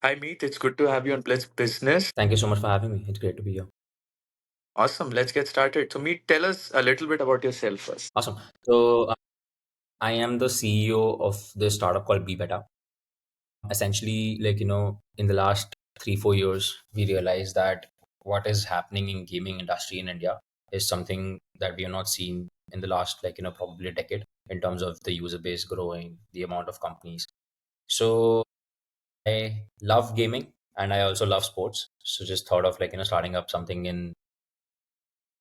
Hi, Meet. It's good to have you on Blitz Business. Thank you so much for having me. It's great to be here. Awesome. Let's get started. So, Meet, tell us a little bit about yourself first. Awesome. So, I am the CEO of this startup called BeBetta. Essentially, in the last 3, 4 years, we realized that what is happening in gaming industry in India is something that we have not seen in the last, probably a decade in terms of the user base growing, the amount of companies. So, I love gaming and I also love sports. So, just thought of starting up something in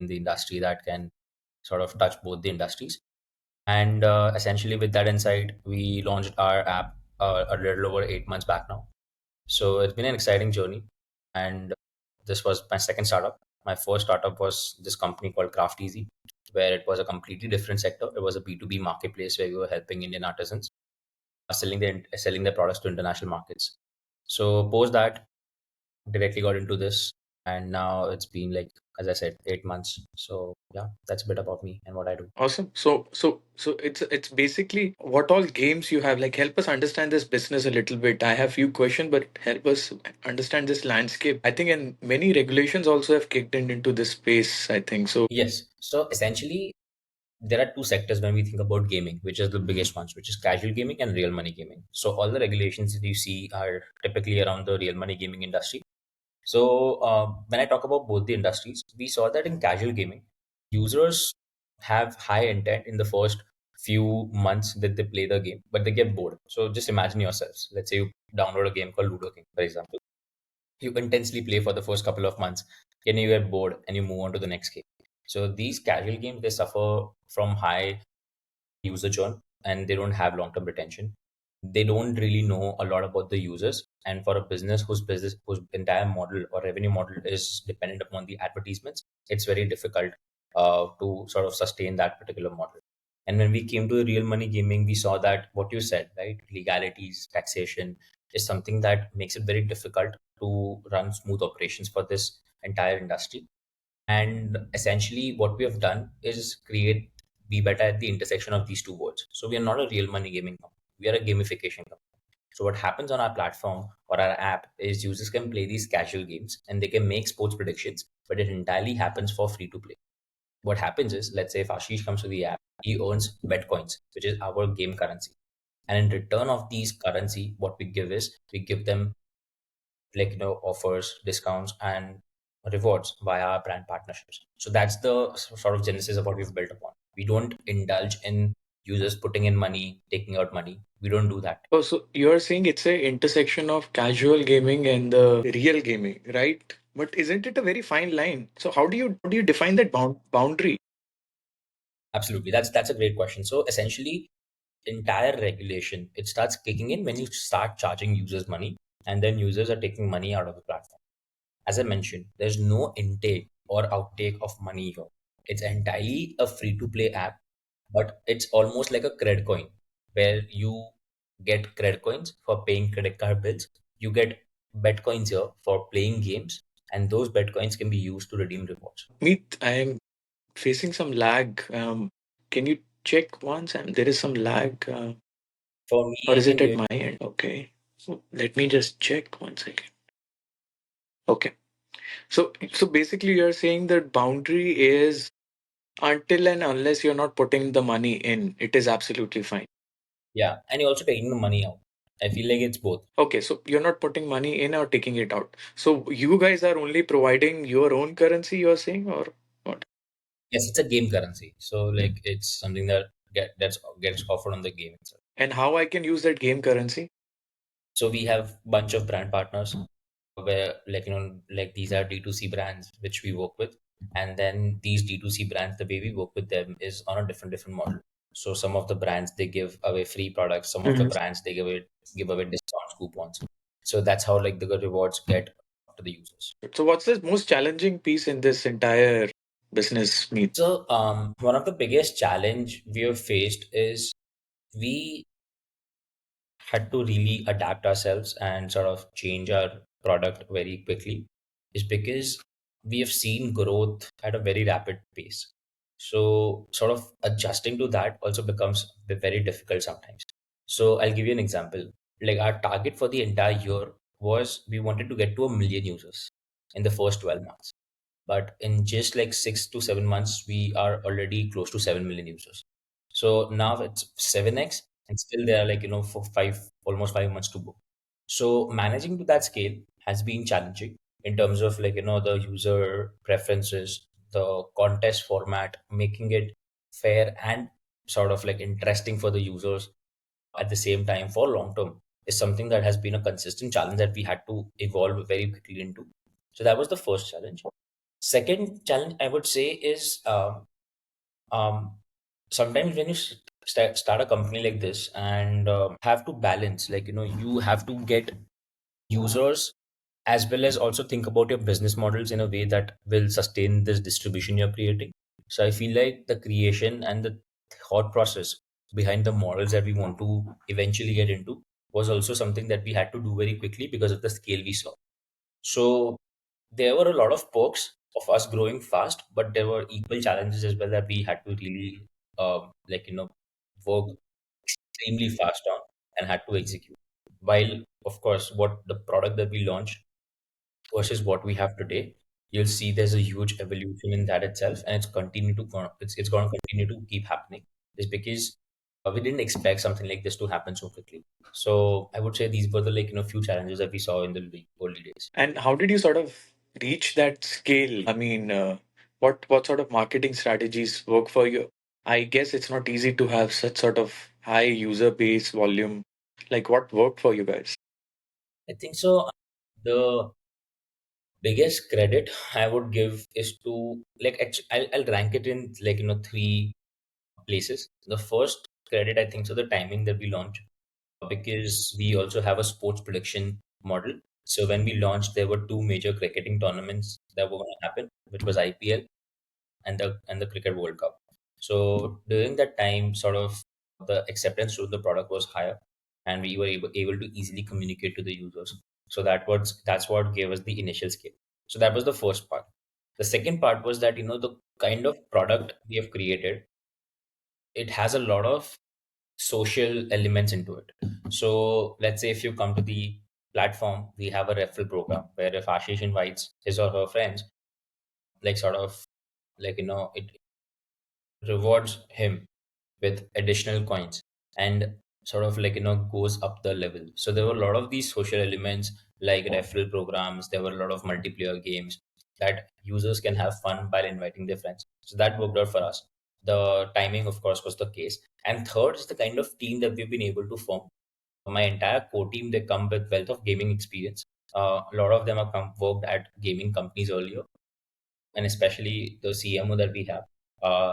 the industry that can sort of touch both the industries. And essentially, with that insight, we launched our app a little over 8 months back now. So it's been an exciting journey. And this was my second startup. My first startup was this company called Craft Easy, where it was a completely different sector. It was a B2B marketplace where we were helping Indian artisans selling their products to international markets. So post that, directly got into this, and now it's been as I said, 8 months. So yeah, that's a bit about me and what I do. Awesome. So it's basically what all games you have. Like, help us understand this business a little bit. I have few questions, but help us understand this landscape. I think, and many regulations also have kicked in into this space. I think so. Yes. So essentially, there are two sectors when we think about gaming, which is the biggest ones, which is casual gaming and real money gaming. So all the regulations that you see are typically around the real money gaming industry. So when I talk about both the industries, we saw that in casual gaming, users have high intent in the first few months that they play the game, but they get bored. So just imagine yourselves. Let's say you download a game called Ludo King, for example. You intensely play for the first couple of months, then you get bored and you move on to the next game. So these casual games, they suffer from high user churn and they don't have long term retention. They don't really know a lot about the users. And for a business whose entire model or revenue model is dependent upon the advertisements, it's very difficult to sort of sustain that particular model. And when we came to the real money gaming, we saw that what you said, right? Legalities, taxation is something that makes it very difficult to run smooth operations for this entire industry. And essentially, what we have done is create BeBetta at the intersection of these two worlds. So we are not a real money gaming company. We are a gamification company. So what happens on our platform or our app is users can play these casual games and they can make sports predictions, but it entirely happens for free to play. What happens is, let's say if Ashish comes to the app, he earns Bitcoins, which is our game currency. And in return of these currency, what we give is we give them offers, discounts, and rewards via our brand partnerships. So that's the sort of genesis of what we've built upon. We don't indulge in users putting in money, taking out money. We don't do that. Oh, so you're saying it's a intersection of casual gaming and the real gaming, right? But isn't it a very fine line? So how do you define that boundary? Absolutely. That's a great question. So essentially, entire regulation, it starts kicking in when you start charging users money and then users are taking money out of the platform. As I mentioned, there's no intake or outtake of money here. It's entirely a free to play app, but it's almost like a credit coin where you get credit coins for paying credit card bills. You get Bitcoins here for playing games, and those Bitcoins can be used to redeem rewards. Meet, I am facing some lag. Can you check once? And there is some lag, For or me, I is can it hear at you. my end? Okay. So let me just check one second. Okay. So basically, you're saying that boundary is until and unless you're not putting the money in, it is absolutely fine. Yeah, and you're also taking the money out. I feel like it's both. Okay, so you're not putting money in or taking it out. So you guys are only providing your own currency, you're saying, or what? Yes, it's a game currency, so it's something that gets offered on the game itself. And how I can use that game currency? So we have bunch of brand partners where these are D2C brands which we work with, and then these D2C brands, the way we work with them is on a different model. So some of the brands, they give away free products, some of the Mhm. brands, they give away discounts, coupons. So that's how the rewards get to the users. So what's the most challenging piece in this entire business meet? So one of the biggest challenge we have faced is we had to really adapt ourselves and sort of change our product very quickly, is because we have seen growth at a very rapid pace. So sort of adjusting to that also becomes very difficult sometimes. So I'll give you an example. Like our target for the entire year was we wanted to get to 1 million users in the first 12 months. But in just like 6 to 7 months, we are already close to 7 million users. So now it's 7x, and still there are like, for almost 5 months to go. So managing to that scale has been challenging in terms of like, the user preferences, the contest format, making it fair and sort of like interesting for the users at the same time for long term is something that has been a consistent challenge that we had to evolve very quickly into. So that was the first challenge. Second challenge I would say is um, sometimes when you start a company like this and have to balance, like, you have to get users as well as also think about your business models in a way that will sustain this distribution you're creating. So I feel like the creation and the thought process behind the models that we want to eventually get into was also something that we had to do very quickly because of the scale we saw. So there were a lot of perks of us growing fast, but there were equal challenges as well that we had to really, like, work extremely fast on and had to execute. While, of course, what the product that we launched versus what we have today, you'll see there's a huge evolution in that itself, and it's going to continue to keep happening. Is because we didn't expect something like this to happen so quickly. So I would say these were the like few challenges that we saw in the early days. And how did you sort of reach that scale? I mean, what sort of marketing strategies work for you? I guess it's not easy to have such sort of high user base volume. Like what worked for you guys? I think so. The biggest credit I would give is to like I'll rank it in like three places. The first credit I think so the timing that we launched, because we also have a sports prediction model. So when we launched, there were two major cricketing tournaments that were going to happen, which was IPL and the Cricket World Cup. So during that time, sort of the acceptance to the product was higher, and we were able to easily communicate to the users. So that's what gave us the initial scale. So that was the first part. The second part was that the kind of product we have created, it has a lot of social elements into it. So let's say if you come to the platform, we have a referral program where if Ashish invites his or her friends, like sort of like it rewards him with additional coins and sort of like goes up the level. So there were a lot of these social elements like referral programs. There were a lot of multiplayer games that users can have fun while inviting their friends. So that worked out for us. The timing, of course, was the case. And third is the kind of team that we've been able to form. My entire core team, they come with wealth of gaming experience. A lot of them have worked at gaming companies earlier, and especially the CMO that we have.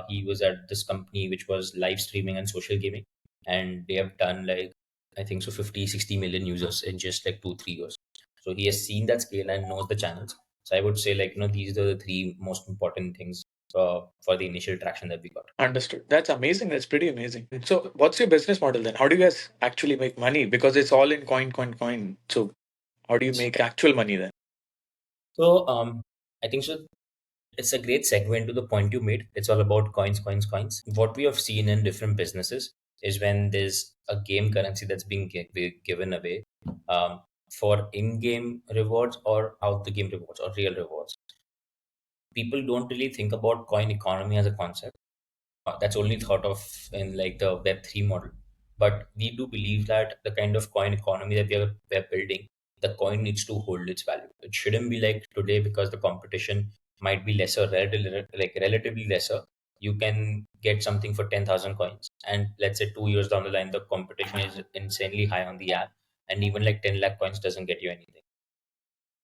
He was at this company which was live streaming and social gaming, and they have done like I think so 50, 60 million users in just like 2, 3 years. So he has seen that scale and knows the channels. So I would say like these are the three most important things for the initial traction that we got. Understood. That's amazing. That's pretty amazing. So what's your business model then? How do you guys actually make money? Because it's all in coin, coin, coin. So how do you make actual money then? So I think so. It's a great segue into the point you made. It's all about coins, coins, coins. What we have seen in different businesses is when there's a game currency that's being given away um, for in-game rewards or out-the-game rewards or real rewards. People don't really think about coin economy as a concept. That's only thought of in like the Web3 model. But we do believe that the kind of coin economy that we're building, the coin needs to hold its value. It shouldn't be like today because the competition might be lesser, relatively lesser. You can get something for 10,000 coins. And let's say 2 years down the line, the competition is insanely high on the app. And even like 10 lakh coins doesn't get you anything.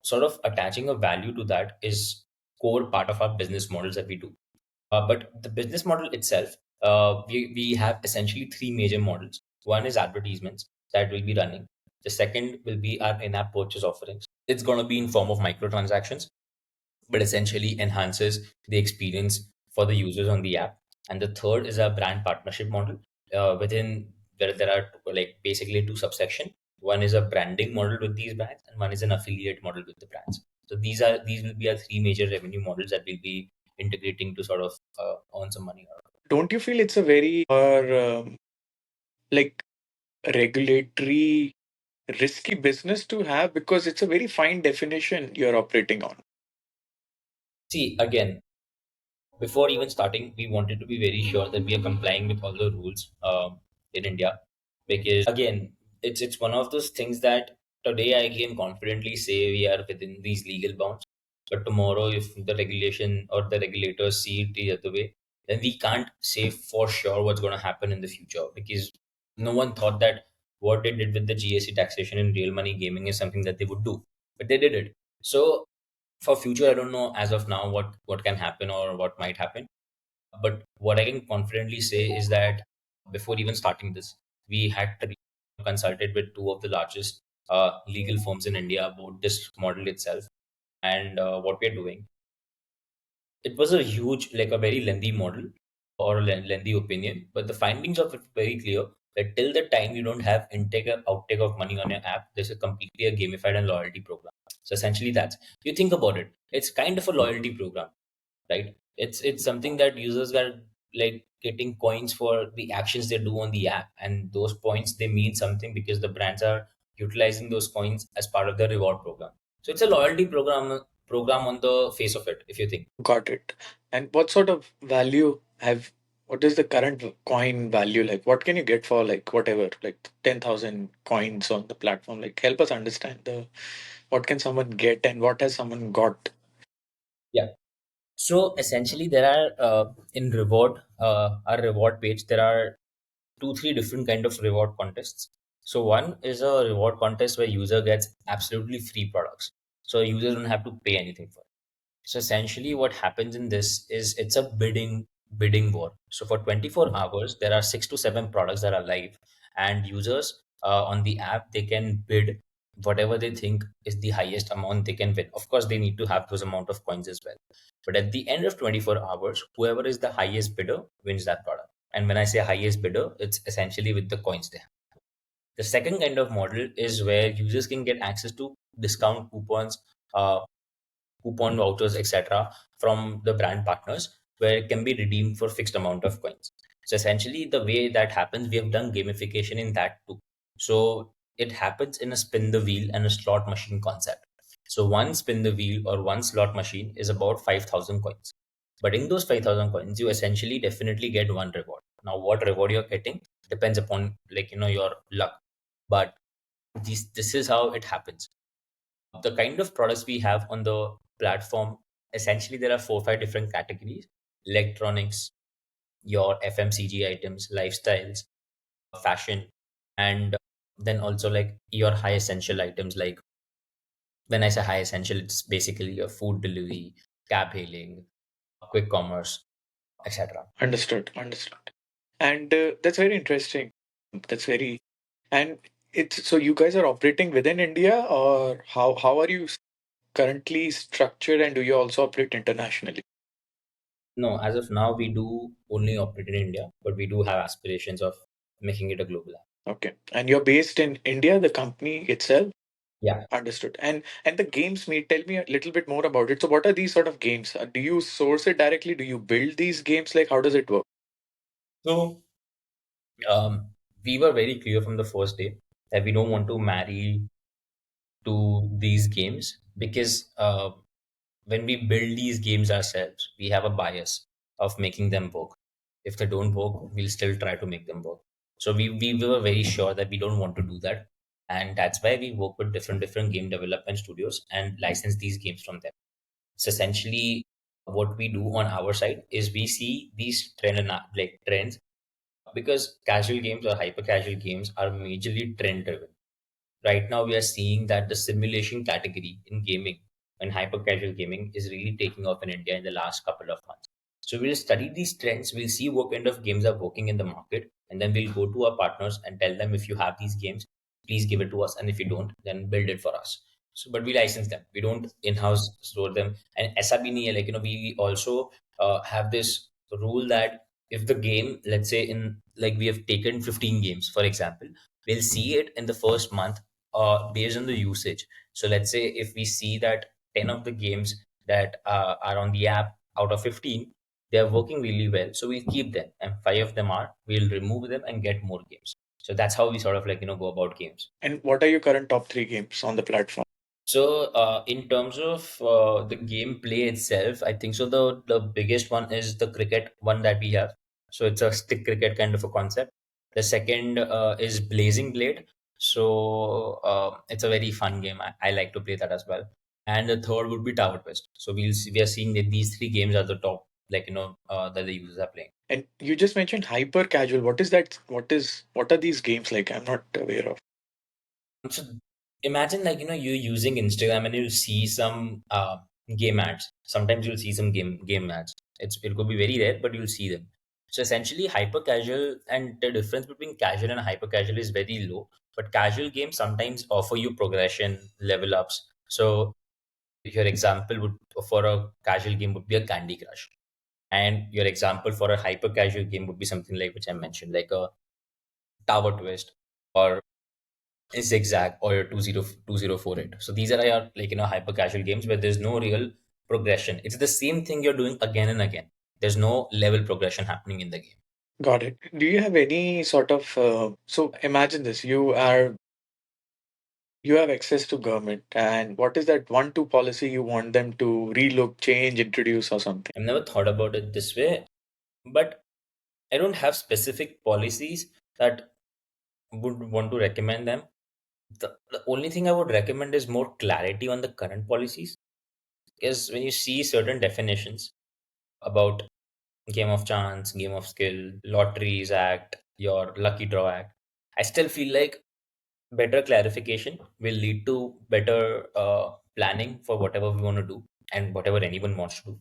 Sort of attaching a value to that is core part of our business models that we do. But the business model itself, we have essentially three major models. One is advertisements that will be running. The second will be our in-app purchase offerings. It's going to be in form of microtransactions, but essentially enhances the experience for the users on the app. And the third is a brand partnership model. Within there are like basically two subsection. One is a branding model with these brands, and one is an affiliate model with the brands. So these will be our three major revenue models that we'll be integrating to sort of earn some money out of. Don't you feel it's a very or like regulatory risky business to have because it's a very fine definition you're operating on. See, again, before even starting, we wanted to be very sure that we are complying with all the rules in India. Because again, it's one of those things that today I can confidently say we are within these legal bounds. But tomorrow, if the regulation or the regulators see it the other way, then we can't say for sure what's going to happen in the future, because no one thought that what they did with the GST taxation in real money gaming is something that they would do, but they did it. So for future, I don't know as of now what can happen or what might happen. But what I can confidently say is that before even starting this, we had to consulted with two of the largest legal firms in India about this model itself and what we're doing. It was a huge, like a very lengthy model or a lengthy opinion, but the findings of it very clear that till the time you don't have intake or outtake of money on your app, there's a completely a gamified and loyalty program. So essentially, that's you think about it. It's kind of a loyalty program, right? It's something that users are like getting coins for the actions they do on the app, and those points they mean something because the brands are utilizing those coins as part of their reward program. So it's a loyalty program on the face of it, if you think. Got it. And what sort of value have, what is the current coin value like? What can you get for like whatever, like 10,000 coins on the platform? Like help us understand the, what can someone get and what has someone got? Yeah. So essentially, there are in reward our reward page. There are two three different kind of reward contests. So one is a reward contest where user gets absolutely free products. So users don't have to pay anything for it. So essentially, what happens in this is it's a bidding war. So for 24 hours, there are 6 to 7 products that are live, and users on the app they can bid whatever they think is the highest amount they can win. Of course, they need to have those amount of coins as well. But at the end of 24 hours, whoever is the highest bidder wins that product. And when I say highest bidder, it's essentially with the coins they have. The second kind of model is where users can get access to discount coupons, uh, coupon vouchers, etc., from the brand partners, where it can be redeemed for fixed amount of coins. So essentially, the way that happens, we have done gamification in that too. So it happens in a spin the wheel and a slot machine concept. So one spin the wheel or one slot machine is about 5,000 coins. But in those 5,000 coins, you essentially definitely get one reward. Now, what reward you're getting depends upon your luck. But this is how it happens. The kind of products we have on the platform, essentially there are 4 or 5 different categories: electronics, your FMCG items, lifestyles, fashion, and then also like your high essential items. Like when I say high essential, it's basically your food delivery, cab hailing, quick commerce, etc. Understood. Understood. And that's very interesting. That's very, and it's, so you guys are operating within India or how are you currently structured and do you also operate internationally? No, as of now we do only operate in India, but we do have aspirations of making it a global app. Okay. And you're based in India, the company itself? Yeah. Understood. And the games, me tell me a little bit more about it. So what are these sort of games? Do you source it directly? Do you build these games? Like how does it work? So um, we were very clear from the first day that we don't want to marry to these games, because when we build these games ourselves, we have a bias of making them work. If they don't work, we'll still try to make them work. So we were very sure that we don't want to do that. And that's why we work with different game development studios and license these games from them. So essentially, what we do on our side is we see these trends, because casual games or hyper casual games are majorly trend driven. Right now we are seeing that the simulation category in gaming and hyper casual gaming is really taking off in India in the last couple of months. So we'll study these trends, we'll see what kind of games are working in the market, and then we'll go to our partners and tell them, if you have these games, please give it to us, and if you don't, then build it for us. So but we license them, we don't in-house store them. And SRB nahi hai, we also have this rule that if the game, let's say in like we have taken 15 games for example, we'll see it in the first month based on the usage. So let's say if we see that 10 of the games that are on the app out of 15, they are working really well. So we'll keep them, and 5 of them are, we'll remove them and get more games. So that's how we sort of like go about games. And what are your current top three games on the platform? So, in terms of the gameplay itself, I think so. The biggest one is the cricket one that we have. So it's a stick cricket kind of a concept. The second is Blazing Blade. So it's a very fun game. I like to play that as well. And the third would be Tower Twist. So we are seeing that these three games are the top, like that the users are playing. And you just mentioned hyper casual. What is that? What are these games like? I'm not aware of. So imagine like you using Instagram and you'll see some game ads. Sometimes you'll see some game ads. It could be very rare, but you'll see them. So essentially, hyper casual and the difference between casual and hyper casual is very low. But casual games sometimes offer you progression, level ups. So your example would for a casual game would be a Candy Crush, and your example for a hyper casual game would be something like which I mentioned, like a Tower Twist or Zigzag or your 2048. So these are your like hyper casual games where there's no real progression. It's the same thing you're doing again and again. There's no level progression happening in the game. Got it. Do you have any sort of so imagine this, you have access to government, and what is that one two policy you want them to relook, change, introduce or something? I've never thought about it this way, but I don't have specific policies that would want to recommend them. The only thing I would recommend is more clarity on the current policies. Because when you see certain definitions about game of chance, game of skill, lotteries act, your lucky draw act, I still feel like better clarification will lead to better planning for whatever we want to do and whatever anyone wants to do.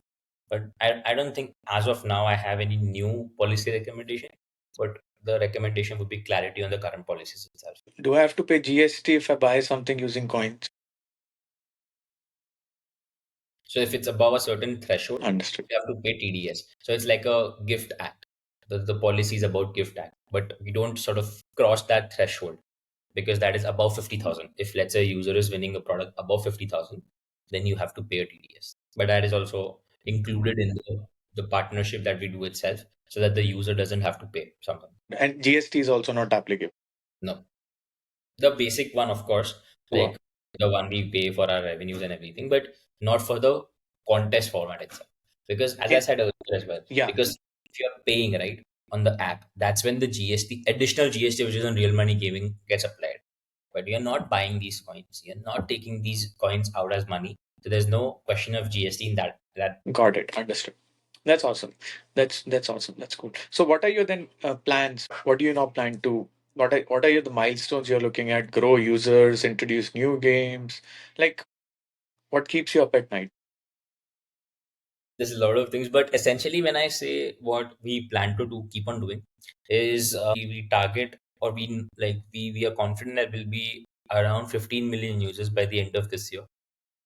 But I don't think as of now I have any new policy recommendation, but the recommendation would be clarity on the current policies itself. Do I have to pay GST if I buy something using coins? So if it's above a certain threshold, Understood. you have to pay TDS. So it's like a gift act. The policy is about gift act, but we don't sort of cross that threshold because that is above 50,000. If let's say a user is winning a product above 50,000, then you have to pay a TDS. But that is also included in the partnership that we do itself so that the user doesn't have to pay something. And GST is also not applicable. No. The basic one, of course, Wow. like the one we pay for our revenues and everything, but not for the contest format itself. Because as I And said earlier as well, yeah, because if you're paying right on the app, that's when the GST, additional GST, which is on real money gaming, gets applied. But you're not buying these coins. You're not taking these coins out as money. So there's no question of GST in that. got it. Understood. That's awesome. That's awesome. That's cool. So, what are your then plans? What do you now plan to? What are your the milestones you're looking at? Grow users, introduce new games. Like, what keeps you up at night? There's a lot of things, but essentially, when I say what we plan to do, keep on doing, is we target or we are confident that will be around 15 million users by the end of this year,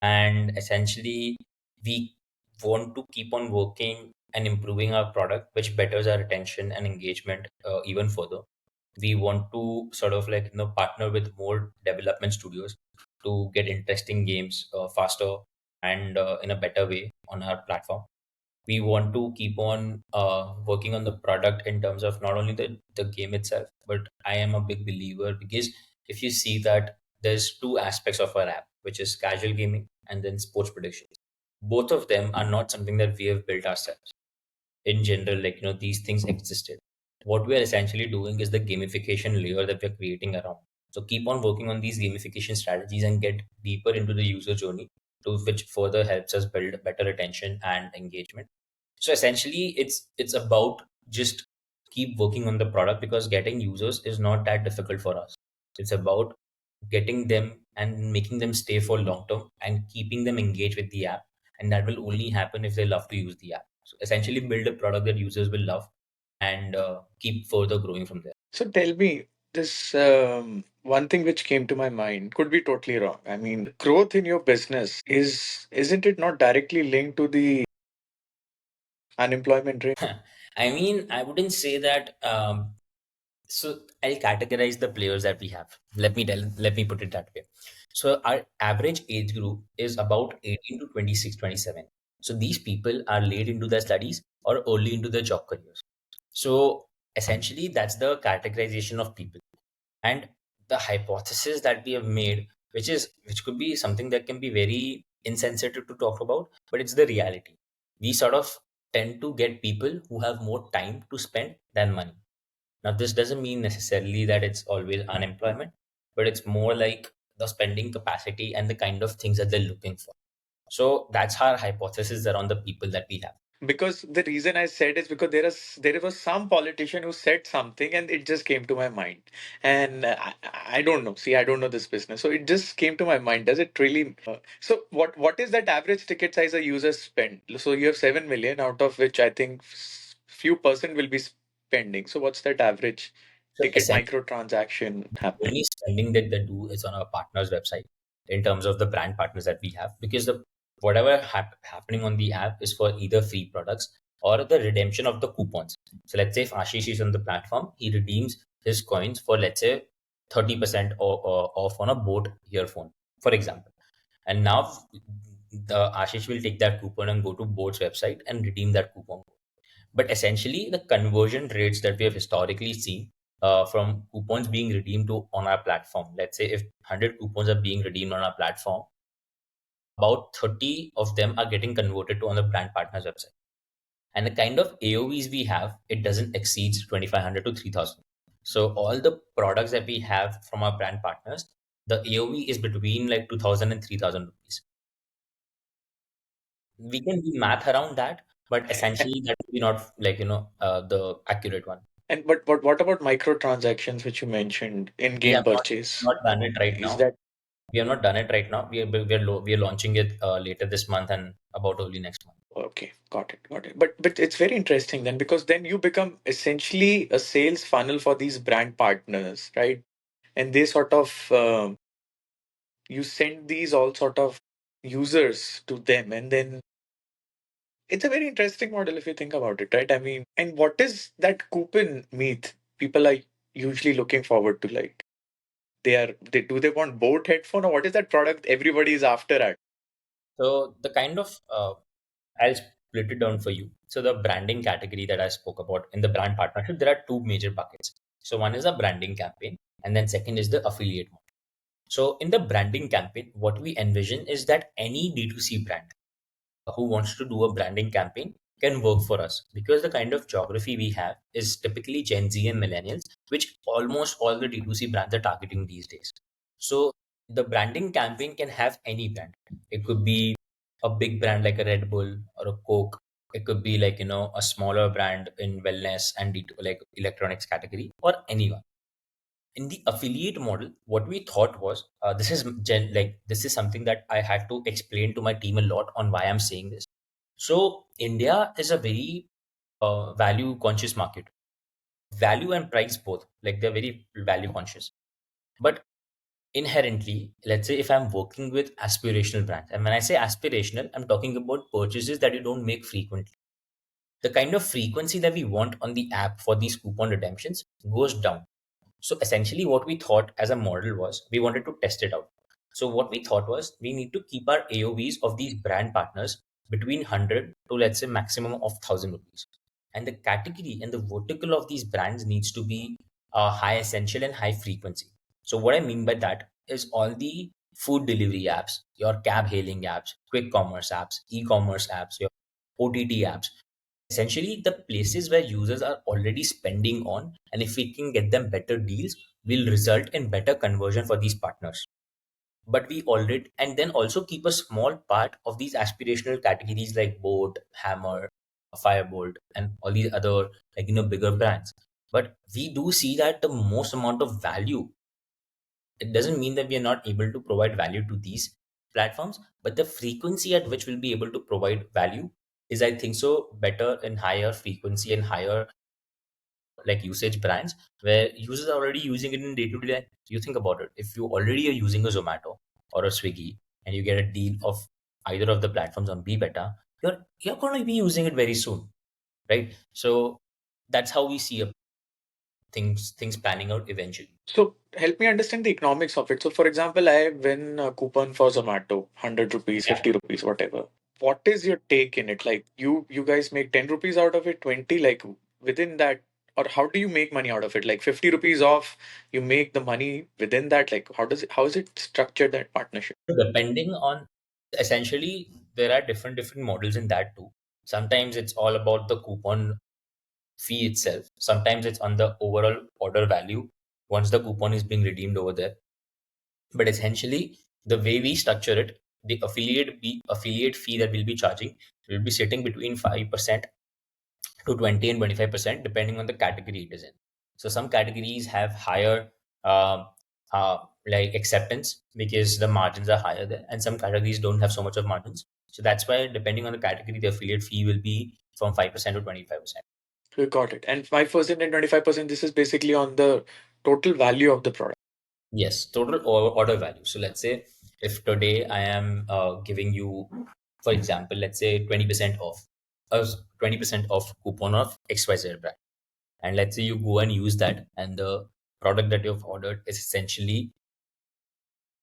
and essentially, we want to keep on working and improving our product, which betters our retention and engagement even further. We want to sort of like partner with more development studios to get interesting games faster and in a better way on our platform. We want to keep on working on the product in terms of not only the game itself, but I am a big believer because if you see that there's two aspects of our app, which is casual gaming and then sports predictions. Both of them are not something that we have built ourselves. In general, like these things existed. What we are essentially doing is the gamification layer that we're creating around. So keep on working on these gamification strategies and get deeper into the user journey, to which further helps us build better retention and engagement. So essentially, it's about just keep working on the product because getting users is not that difficult for us. It's about getting them and making them stay for long term and keeping them engaged with the app. And that will only happen if they love to use the app. So essentially, build a product that users will love and keep further growing from there. So, tell me this one thing which came to my mind could be totally wrong. I mean, growth in your business isn't it not directly linked to the unemployment rate? I mean, I wouldn't say that. So I'll categorize the players that we have. Let me put it that way. So our average age group is about 18 to 26, 27. So these people are late into their studies or early into their job careers. So essentially, that's the categorization of people. And the hypothesis that we have made, which could be something that can be very insensitive to talk about, but it's the reality. We sort of tend to get people who have more time to spend than money. Now, this doesn't mean necessarily that it's always unemployment, but it's more like the spending capacity and the kind of things that they're looking for. So that's our hypothesis around the people that we have. Because the reason I said is because there was some politician who said something and it just came to my mind. And I don't know. See, I don't know this business. So it just came to my mind. Does it really? So what is that average ticket size a user spend? So you have 7 million, out of which I think few percent will be spending. So what's that average So ticket essentially, microtransaction happening? only spending that they do is on our partners' website in terms of the brand partners that we have, because the whatever happening on the app is for either free products or the redemption of the coupons. So let's say if Ashish is on the platform, he redeems his coins for, let's say, 30% off on a Boat earphone, for example. And now the Ashish will take that coupon and go to Boat's website and redeem that coupon. But essentially, the conversion rates that we have historically seen from coupons being redeemed to on our platform, let's say if 100 coupons are being redeemed on our platform, about 30 of them are getting converted to on the brand partner's website. And the kind of AOVs we have, it doesn't exceed 2,500 to 3,000. So all the products that we have from our brand partners, the AOV is between like 2,000 and 3,000 rupees. We can do math around that, but essentially that would be not like, the accurate one. And but what about microtransactions which you mentioned We in-game have purchase? not done it right Is now. that We have not done it right now. We are launching it later this month and about early next month. okay? Got it, got it. But it's very interesting then, because then you become essentially a sales funnel for these brand partners, right? And they sort of you send these all sort of users to them, and then it's a very interesting model if you think about it, right? I mean, and what is that coupon meet people are usually looking forward to? Like, they want boat headphone, or what is that product everybody is after at? So the kind of I'll split it down for you. So the branding category that I spoke about in the brand partnership, there are two major buckets. So one is a branding campaign, and then second is the affiliate model. So in the branding campaign, what we envision is that any D2C brand who wants to do a branding campaign can work for us, because the kind of geography we have is typically Gen Z and millennials, which almost all the D2C brands are targeting these days. So the branding campaign can have any brand. It could be a big brand like a Red Bull or a Coke. It could be like, a smaller brand in wellness and like electronics category, or anyone. In the affiliate model, what we thought was, this is something that I had to explain to my team a lot on why I'm saying this. So India is a very value conscious market, value and price both, like they're very value conscious. But inherently, let's say if I'm working with aspirational brands, and when I say aspirational, I'm talking about purchases that you don't make frequently. The kind of frequency that we want on the app for these coupon redemptions goes down. So essentially, what we thought as a model was we wanted to test it out. So what we thought was we need to keep our AOVs of these brand partners between 100 to, let's say, maximum of 1,000 rupees. And the category and the vertical of these brands needs to be high essential and high frequency. So what I mean by that is all the food delivery apps, your cab hailing apps, quick commerce apps, e-commerce apps, your OTT apps, essentially the places where users are already spending on, and if we can get them better deals, will result in better conversion for these partners. But we already, and then also keep a small part of these aspirational categories like Boat, Hammer, Firebolt, and all these other, like, bigger brands. But we do see that the most amount of value, it doesn't mean that we are not able to provide value to these platforms, but the frequency at which we'll be able to provide value is, I think so, better in higher frequency and higher like usage brands where users are already using it in day to day life. You think about it. If you already are using a Zomato or a Swiggy and you get a deal of either of the platforms on BeBetta, you're going to be using it very soon, right? So that's how we see things panning out eventually. So help me understand the economics of it. So for example, I win a coupon for Zomato, 100 rupees, Yeah. 50 rupees, whatever. What is your take in it? Like you guys make 10 rupees out of it, 20, like within that. or how do you make money out of it? Like 50 rupees off, you make the money within that. Like how is it structured, that partnership? Depending on, essentially, there are different models in that too. Sometimes it's all about the coupon fee itself. Sometimes it's on the overall order value once the coupon is being redeemed over there. But essentially, the way we structure it, the affiliate fee that we'll be charging will be sitting between 5% to 20 and 25%, depending on the category it is in. So some categories have higher uh, uh, like acceptance because the margins are higher there, and some categories don't have so much of margins. So that's why, depending on the category, the affiliate fee will be from 5% to 25%. We got it. And 5% and 25%, this is basically on the total value of the product. Yes, total order value. So let's say if today I am giving you, for example, let's say 20% off, a 20% off coupon of XYZ brand. And let's say you go and use that, and the product that you've ordered is essentially,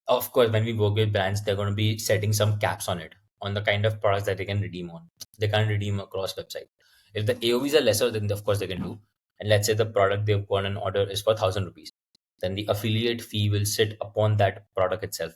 of course, when we work with brands, they're going to be setting some caps on it, on the kind of products that they can redeem on. They can't redeem across website. If the AOVs are lesser, then of course they can do. And let's say the product they've gone and order is for 1,000 rupees, then the affiliate fee will sit upon that product itself,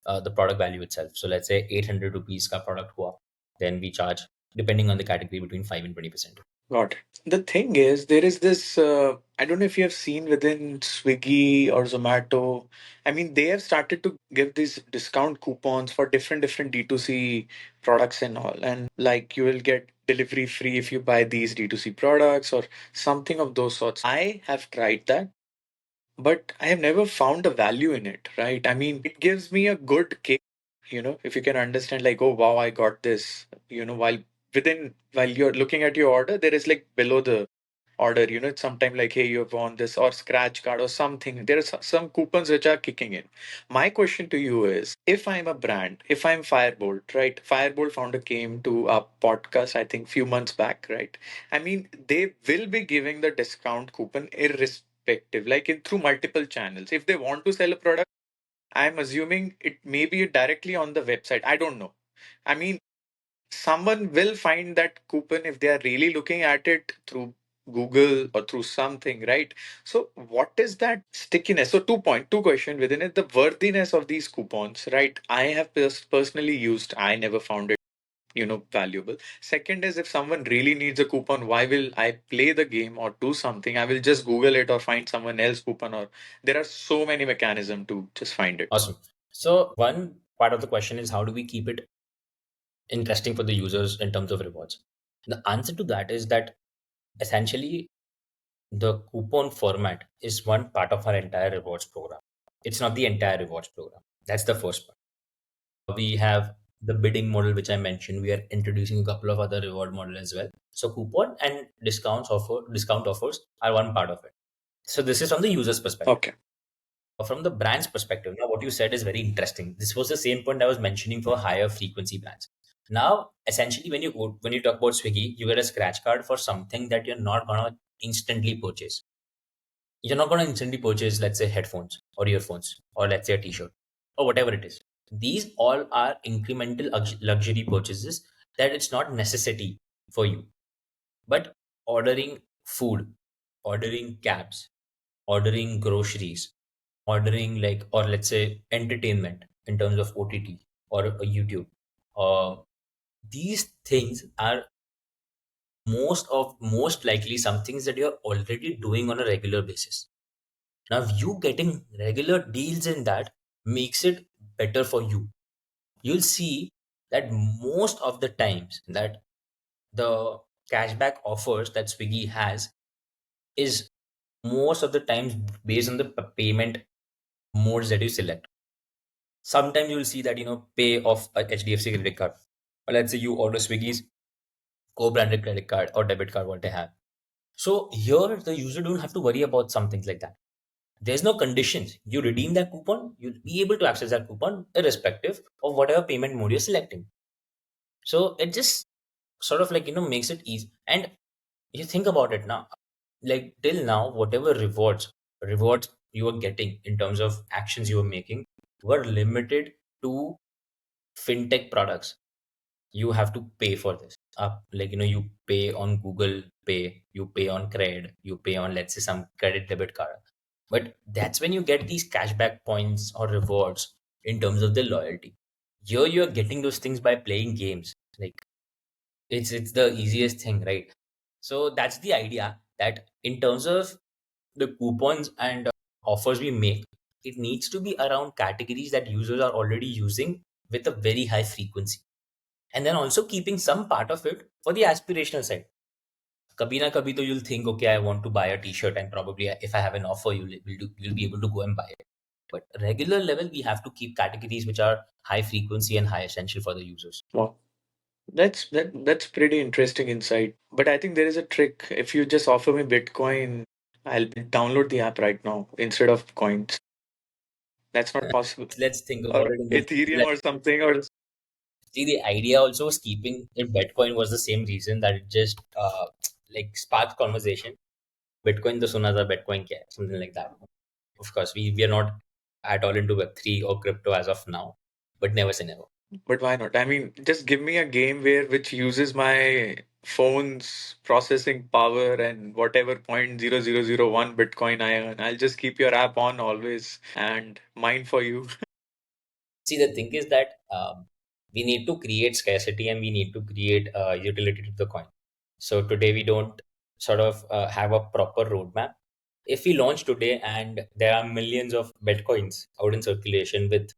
the product value itself. So let's say 800 rupees ka product hua, then we charge, depending on the category, between 5 and 20%. Got it. The thing is, there is this, I don't know if you have seen within Swiggy or Zomato. I mean, they have started to give these discount coupons for different D2C products and all. And like you will get delivery free if you buy these D2C products or something of those sorts. I have tried that, but I have never found a value in it, right? I mean, it gives me a good kick, if you can understand, like, oh wow, I got this, while you're looking at your order, there is like below the order, it's sometime like, hey, you've won this or scratch card or something. There are some coupons which are kicking in. My question to you is, if I'm a brand, if I'm Firebolt, right? Firebolt founder came to a podcast, I think few months back, right? I mean, they will be giving the discount coupon irrespective, like in through multiple channels. If they want to sell a product, I'm assuming it may be directly on the website. I don't know. I mean, someone will find that coupon if they are really looking at it through Google or through something, right? So what is that stickiness? So two question within it, the worthiness of these coupons, right? I have personally used, I never found it, valuable. Second is, if someone really needs a coupon, why will I play the game or do something? I will just Google it or find someone else coupon, or there are so many mechanisms to just find it. Awesome. So one part of the question is, how do we keep it interesting for the users in terms of rewards? The answer to that is that, essentially, the coupon format is one part of our entire rewards program. It's not the entire rewards program. That's the first part. We have the bidding model, which I mentioned. We are introducing a couple of other reward models as well. So coupon and discount offers are one part of it. So this is from the user's perspective. Okay. From the brand's perspective, now what you said is very interesting. This was the same point I was mentioning for higher frequency brands. Now, essentially, when you talk about Swiggy, you get a scratch card for something that you're not gonna instantly purchase. You're not gonna instantly purchase, let's say, headphones or earphones, or let's say a T-shirt or whatever it is. These all are incremental luxury purchases that it's not necessity for you. But ordering food, ordering cabs, ordering groceries, ordering, like, or let's say entertainment in terms of OTT or YouTube, uh, these things are most likely some things that you're already doing on a regular basis. Now you getting regular deals in that makes it better for you. You'll see that most of the times that the cashback offers that Swiggy has is most of the times based on the payment modes that you select. Sometimes you will see that, pay off a HDFC credit card, or let's say you order Swiggy's co-branded credit card or debit card, what they have. So here the user don't have to worry about some things like that. There's no conditions. You redeem that coupon, you'll be able to access that coupon irrespective of whatever payment mode you're selecting. So it just sort of, like, makes it easy. And you think about it now, like till now, whatever rewards you are getting in terms of actions you are making were limited to fintech products. You have to pay for this. like you pay on Google Pay, you pay on credit, you pay on, let's say, some credit debit card. But that's when you get these cashback points or rewards in terms of the loyalty. Here you're getting those things by playing games. Like it's the easiest thing, right? So that's the idea, that in terms of the coupons and offers we make, it needs to be around categories that users are already using with a very high frequency, and then also keeping some part of it for the aspirational side. Kabhi na kabhi to you'll think, okay, I want to buy a t-shirt, and probably if I have an offer, you'll be able to go and buy it. But regular level, we have to keep categories which are high frequency and high essential for the users. Wow. That's pretty interesting insight. But I think there is a trick. If you just offer me Bitcoin, I'll download the app right now instead of coins. That's not possible. Let's think about Or it in this. Ethereum or something, or See, the idea also was keeping in Bitcoin was the same reason that it just like sparked conversation. Bitcoin to suna tha, Bitcoin kya hai? Something like that. Of course, we are not at all into Web3 or crypto as of now, but never say never. but why not? I mean, just give me a game where which uses my phone's processing power and whatever 0.0001 Bitcoin I earn. I'll just keep your app on always and mine for you. See, the thing is that we need to create scarcity and we need to create utility to the coin. So today we don't sort of have a proper roadmap. If we launch today and there are millions of Bitcoins out in circulation with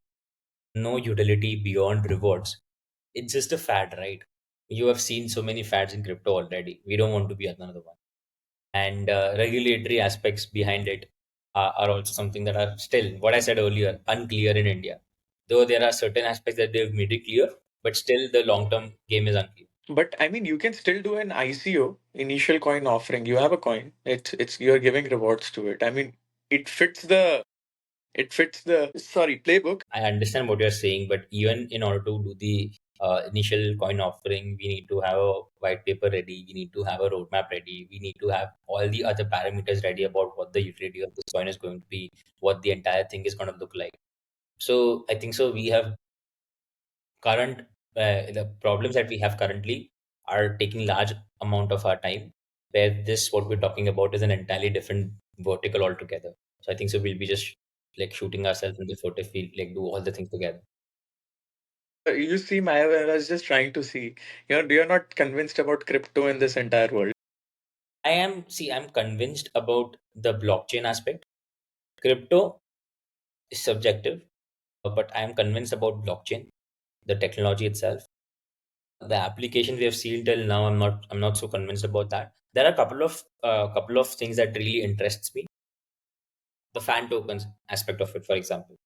no utility beyond rewards, it's just a fad, right? You have seen so many fads in crypto already. We don't want to be another one. And regulatory aspects behind it are also something that are still, what I said earlier, unclear in India. Though there are certain aspects that they've made it clear, but still the long term game is unclear. But I mean, you can still do an ICO, initial coin offering. You have a coin. It's you're giving rewards to it. I mean, it fits the playbook. I understand what you're saying, but even in order to do the initial coin offering, we need to have a white paper ready, we need to have a roadmap ready, we need to have all the other parameters ready about what the utility of this coin is going to be, what the entire thing is going to look like. So I think so. We have current the problems that we have currently are taking large amount of our time, where this what we're talking about is an entirely different vertical altogether. So I think so we'll be just like shooting ourselves in the foot if we like do all the things together. You see, I was just trying to see. You're not convinced about crypto in this entire world. I'm convinced about the blockchain aspect. Crypto is subjective, but I am convinced about blockchain, the technology itself. The applications we have seen till now, I'm not so convinced about that. There are a couple of things that really interests me. The fan tokens aspect of it, for example.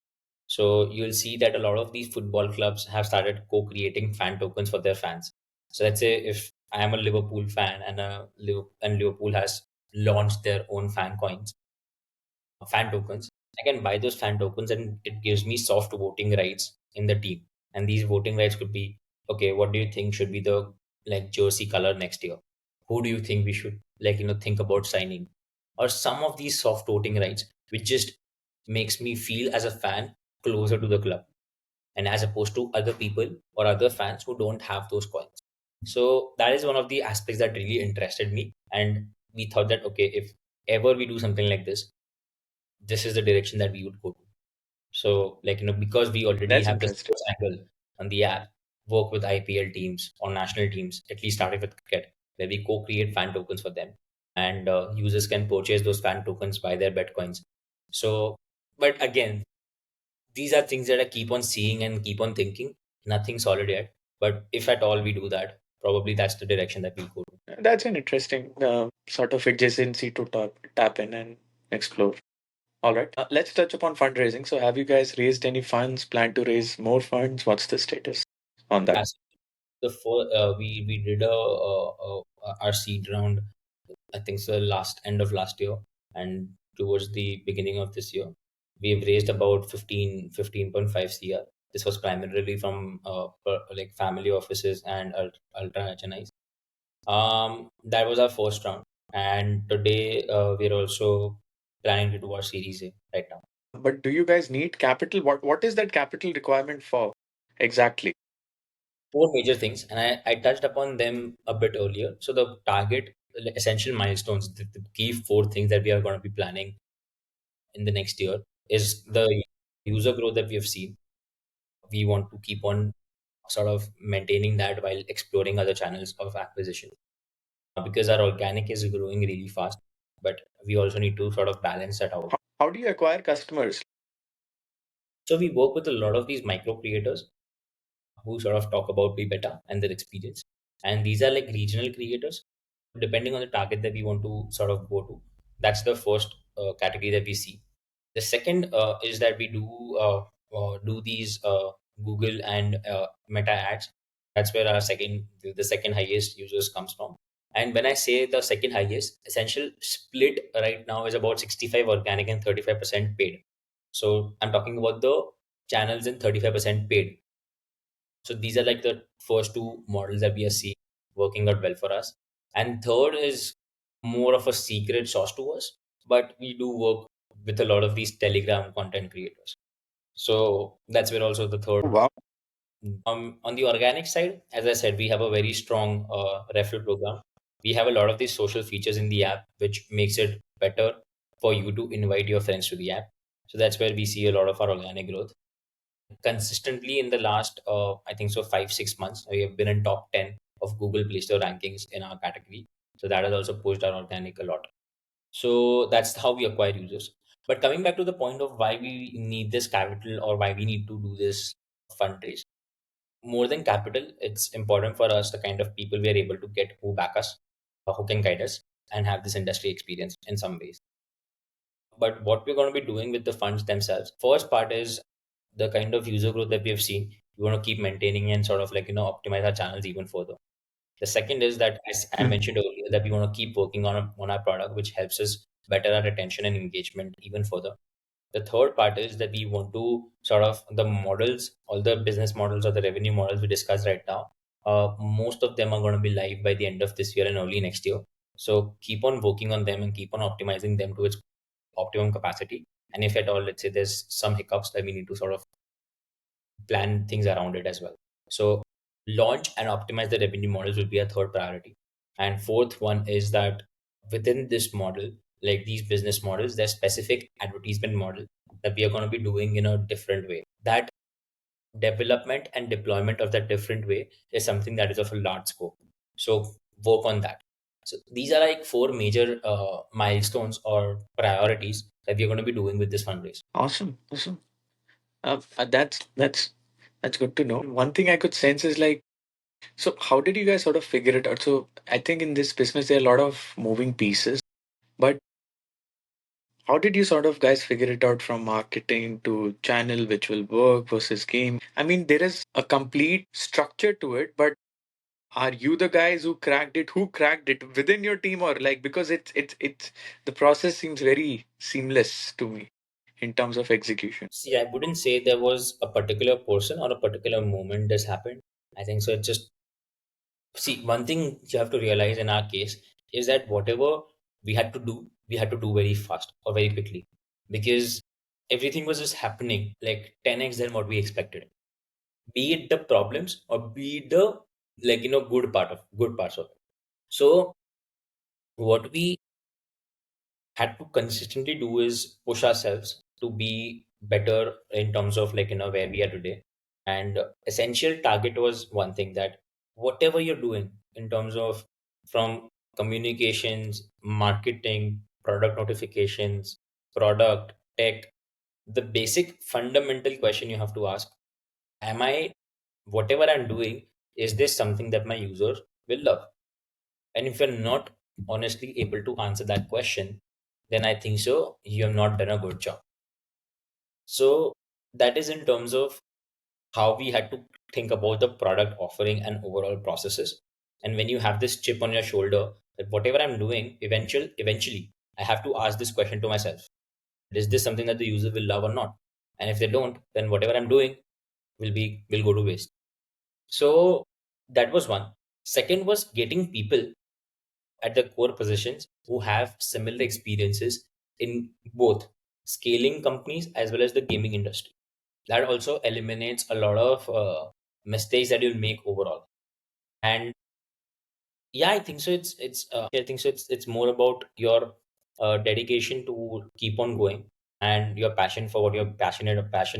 So you'll see that a lot of these football clubs have started co-creating fan tokens for their fans. So let's say if I am a Liverpool fan and Liverpool has launched their own fan tokens, I can buy those fan tokens and it gives me soft voting rights in the team. And these voting rights could be, okay, what do you think should be the like jersey color next year? Who do you think we should think about signing? Or some of these soft voting rights, which just makes me feel as a fan closer to the club, and as opposed to other people or other fans who don't have those coins. So that is one of the aspects that really interested me. And we thought that, okay, if ever we do something like this is the direction that we would go to. So, because we already That's have the interesting. sports angle on the app, work with IPL teams or national teams, at least started with cricket, where we co-create fan tokens for them, and users can purchase those fan tokens by their Bitcoins. So, but again, these are things that I keep on seeing and keep on thinking. Nothing solid yet, but if at all we do that, probably that's the direction that we go to. That's an interesting sort of adjacency to tap in and explore. All right. Let's touch upon fundraising. So, have you guys raised any funds? Plan to raise more funds? What's the status on that? As we did our seed round, I think so last end of last year, and towards the beginning of this year, we've raised about 15.5 cr. This was primarily from like family offices and ultra HNIs. That was our first round, and today we're also planning to do our series A right now. But do you guys need capital? What is that capital requirement for exactly? four major things, and I touched upon them a bit earlier. So the target, essential milestones, the key four things that we are going to be planning in the next year is the user growth that we have seen. We want to keep on sort of maintaining that while exploring other channels of acquisition, because our organic is growing really fast, but we also need to sort of balance that out. How do you acquire customers? So we work with a lot of these micro creators who sort of talk about BeBetta and their experience. And these are like regional creators, depending on the target that we want to sort of go to. That's the first category that we see. The second is that we do these Google and Meta ads. That's where our the second highest users comes from. And when I say the second highest, essential split right now is about 65 organic and 35% paid. So I'm talking about the channels and 35% paid. So these are like the first two models that we are seeing working out well for us. And third is more of a secret sauce to us, but we do work with a lot of these Telegram content creators. So that's where also the Oh, third. wow. On the organic side, as I said, we have a very strong referral program. We have a lot of these social features in the app, which makes it better for you to invite your friends to the app. So that's where we see a lot of our organic growth consistently in the last I think so 5 6 months. We have been in top 10 of Google Play Store rankings in our category, so that has also pushed our organic a lot. So that's how we acquire users. But coming back to the point of why we need this capital or why we need to do this fundraise, more than capital, it's important for us the kind of people we are able to get who back us, who can guide us and have this industry experience in some ways. But what we're going to be doing with the funds themselves, first part is the kind of user growth that we have seen. We want to keep maintaining and sort of like, optimize our channels even further. The second is that, as I Mhm. mentioned earlier, that we want to keep working on our product, which helps us better our retention and engagement even further. The third part is that we want to sort of the models, all the business models or the revenue models we discussed right now. Most of them are going to be live by the end of this year and early next year. So keep on working on them and keep on optimizing them to its optimum capacity. And if at all, let's say there's some hiccups, that we need to sort of plan things around it as well. So launch and optimize the revenue models will be a third priority. And fourth one is that within this model, like these business models, there's specific advertisement model that we are going to be doing in a different way. That development and deployment of that different way is something that is of a large scope. So work on that. So these are like four major milestones or priorities that we are going to be doing with this fundraise. Awesome. Awesome. That's good to know. One thing I could sense is like, so how did you guys sort of figure it out? So I think in this business there are a lot of moving pieces, but how did you sort of guys figure it out from marketing to channel which will work versus game? I mean, there is a complete structure to it, but are you the guys who cracked it? Who cracked it within your team, or like, because it's the process seems very seamless to me in terms of execution. See, I wouldn't say there was a particular person or a particular moment that's happened. I think so. It just see, one thing you have to realize in our case is that whatever we had to do very fast or very quickly, because everything was just happening like 10x than what we expected. Be it the problems or be it the like good parts of it. So what we had to consistently do is push ourselves to be better in terms of where we are today. And essential target was one thing, that whatever you're doing in terms of from communications, marketing, product notifications, product tech, the basic fundamental question you have to ask: am I, whatever I'm doing, is this something that my user will love? And if you're not honestly able to answer that question, then I think so, you have not done a good job. So that is in terms of how we had to think about the product offering and overall processes. And when you have this chip on your shoulder, that whatever I'm doing, eventually, I have to ask this question to myself: is this something that the user will love or not? And if they don't, then whatever I'm doing will go to waste. So that was one. Second was getting people at the core positions who have similar experiences in both scaling companies as well as the gaming industry. That also eliminates a lot of mistakes that you'll make overall. And yeah, I think so. It's more about your dedication to keep on going, and your passion for what you're passion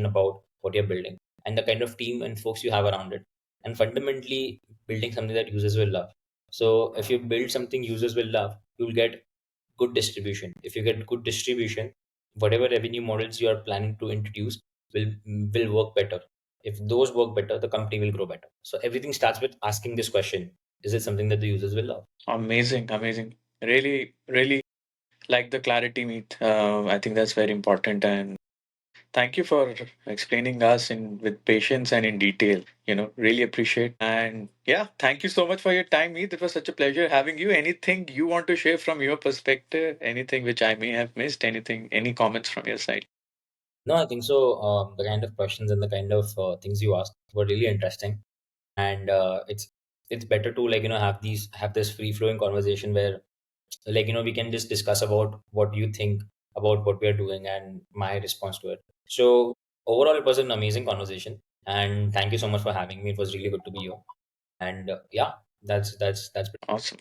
about what you're building, and the kind of team and folks you have around it, and fundamentally building something that users will love. So if you build something users will love, you'll get good distribution. If you get good distribution, whatever revenue models you are planning to introduce will will work better. If those work better, the company will grow better. So everything starts with asking this question: is it something that the users will love? Amazing, amazing. Really, really like the clarity meet. I think that's very important. And thank you for explaining us in with patience and in detail. Really appreciate. And yeah, thank you so much for your time, Meet. It was such a pleasure having you. Anything you want to share from your perspective? Anything which I may have missed? Anything? Any comments from your side? No, I think so. The kind of questions and the kind of things you asked were really interesting, and it's better to have this free flowing conversation where we can just discuss about what you think about what we are doing and my response to it. So overall, it was an amazing conversation, and thank you so much for having me. It was really good to be here, and yeah, that's Awesome.